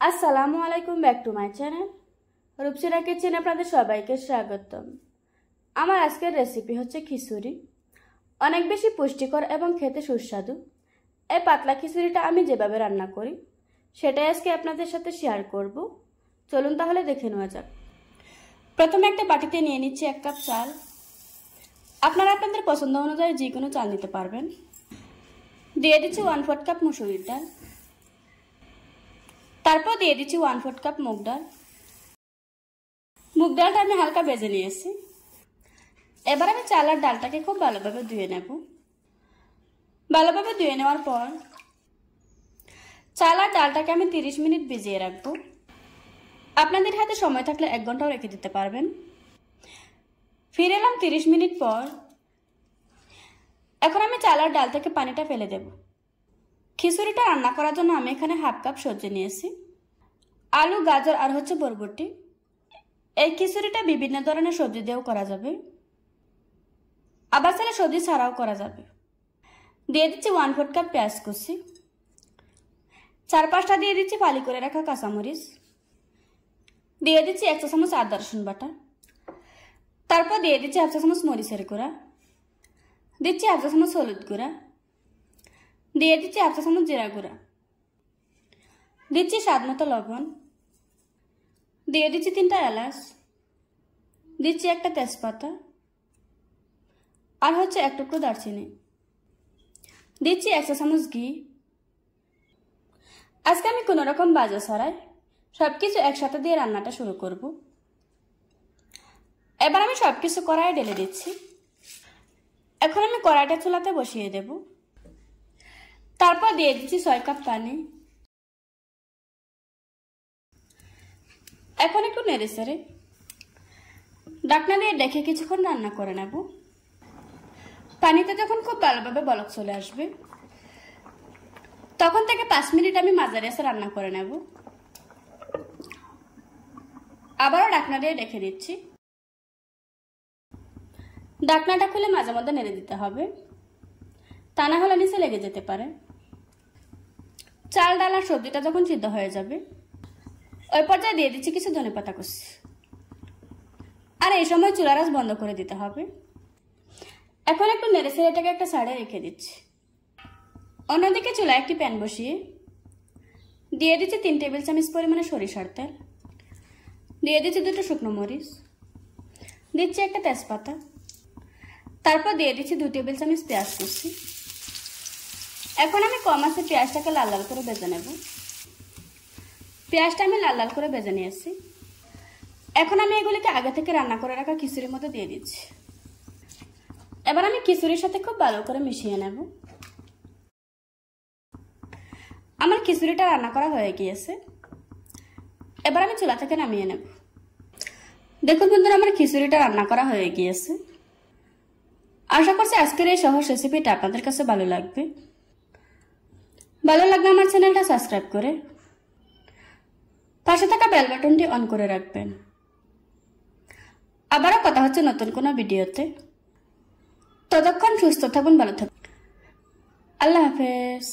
আসসালামু আলাইকুম, back to my channel রূপসীরা কিচেনে আপনাদের সবাইকে স্বাগতম। আমার আজকের রেসিপি হচ্ছে খিচুড়ি। অনেক বেশি পুষ্টিকর এবং খেতে সুস্বাদু এই পাতলা খিচুড়িটা আমি যেভাবে রান্না করি সেটাই আজকে আপনাদের সাথে শেয়ার করব। চলুন তাহলে দেখে নেওয়া যাক। প্রথমে একটা বাটিতে নিয়ে নিচ্ছি 1 কাপ চাল। আপনারা আপনাদের পছন্দ অনুযায়ী যে কোনো চাল নিতে পারবেন। দিয়ে দিচ্ছি 1/4 কাপ মুসুরির ডাল। তারপর দিয়ে দিচ্ছি 1/4 কাপ মুগ ডাল। মুগ ডালটা আমি হালকা ভেজে নিয়েছি। এবার আমি চাল আর ডালটাকে খুব ভালোভাবে ধুয়ে নেব। ভালোভাবে ধুয়ে নেওয়ার পর চাল আর ডালটাকে আমি 30 মিনিট ভিজিয়ে রাখবো। আপনাদের হাতে সময় থাকলে 1 ঘন্টাও রেখে দিতে পারবেন। ফিরে এলাম 30 মিনিট পর। এখন আমি চাল আর ডাল থেকে পানিটা ফেলে দেব। খিচুড়িটা রান্না করার জন্য আমি এখানে 1/2 কাপ সবজি নিয়েছি, আলু, গাজর আর হচ্ছে বরবটি। এই খিচুড়িটা বিভিন্ন ধরনের সবজি দিয়েও করা যাবে, আবার চাইলে সবজি ছাড়াও করা যাবে। দিয়ে দিচ্ছি 1/4 কাপ পেঁয়াজ কুচি। 4-5টা দিয়ে দিচ্ছি ফালি করে রাখা কাঁচামরিচ। দিয়ে দিচ্ছি 1 চা চামচ আদা রসুন বাটা। তারপর দিয়ে দিচ্ছি 1 চা চামচ মরিচের গুঁড়া। দিচ্ছি 1 চা চামচ হলুদ গুঁড়া। দিয়ে দিচ্ছি 1 চা চামচ জিরা গুঁড়া। দিচ্ছি স্বাদ মতো লবণ। দিয়ে দিচ্ছি 3টা এলাচ। দিচ্ছি একটা তেজপাতা আর হচ্ছে 1 টুকরো দারচিনি। দিচ্ছি 1 চা চামচ ঘি। আজকে আমি কোনো রকম ভাজা ছাড়াই সবকিছু একসাথে দিয়ে রান্নাটা শুরু করব। এবার আমি সবকিছু কড়াইয়ে ঢেলে দিচ্ছি। এখন আমি কড়াইটা চুলাতে বসিয়ে দেব। তারপর দিয়ে দিচ্ছি 6 কাপ পানি। এখন একটু নেড়ে চেড়ে ঢাকনা দিয়ে ডেকে কিছুক্ষণ রান্না করে নেব। পানিতে যখন খুব ভালোভাবে বলক চলে আসবে তখন থেকে 5 মিনিট আমি মাঝারি আঁচে রান্না করে নেব। আবারও ঢাকনা দিয়ে ডেকে দিচ্ছি। ঢাকনাটা খুলে মাঝে মধ্যে নেড়ে দিতে হবে, তা না হলে নিচে লেগে যেতে পারে। চাল, ডাল আর সবজিটা যখন সিদ্ধ হয়ে যাবে ওই পর্যায়ে দিয়ে দিচ্ছি কিছু ধনেপাতা কুচি। আর এই সময় চুলার আঁচ বন্ধ করে দিতে হবে। এখন একটু নেড়ে চেড়ে এটাকে একটা সাইডে রেখে দিচ্ছি। অন্যদিকে চুলায় একটি প্যান বসিয়ে দিয়ে দিচ্ছি 3 টেবিল চামচ পরিমাণে সরিষার তেল। দিয়ে দিচ্ছি 2টো শুকনো মরিচ। দিচ্ছি একটা তেজপাতা। তারপর দিয়ে দিচ্ছি 2 টেবিল চামচ পেঁয়াজ কুচি। এখন আমি কম আঁচে পেঁয়াজটাকে লাল লাল করে ভেজে নেব। পেঁয়াজটা আমি লাল লাল করে ভেজে নিয়েছি। এখন আমি এগুলিকে আগে থেকে রান্না করে রাখা খিচুড়ির মধ্যে দিয়ে দিচ্ছি। এবার আমি খিচুড়ির সাথে খুব ভালো করে মিশিয়ে নেব। আমার খিচুড়িটা রান্না করা হয়ে গিয়েছে। এবার আমি চুলা থেকে নামিয়ে নেব। দেখুন বন্ধুরা, আমার খিচুড়িটা রান্না করা হয়ে গিয়েছে। আশা করছি আজকের এই সহজ রেসিপিটা আপনাদের কাছে ভালো লাগবে। ভালো লাগলে আমার চ্যানেলটা সাবস্ক্রাইব করে পাশে থাকা বেল বাটনটি অন করে রাখবেন। আবারও কথা হচ্ছে নতুন কোনো ভিডিওতে। ততক্ষণ সুস্থ থাকুন, ভালো থাকুন। আল্লাহ হাফেজ।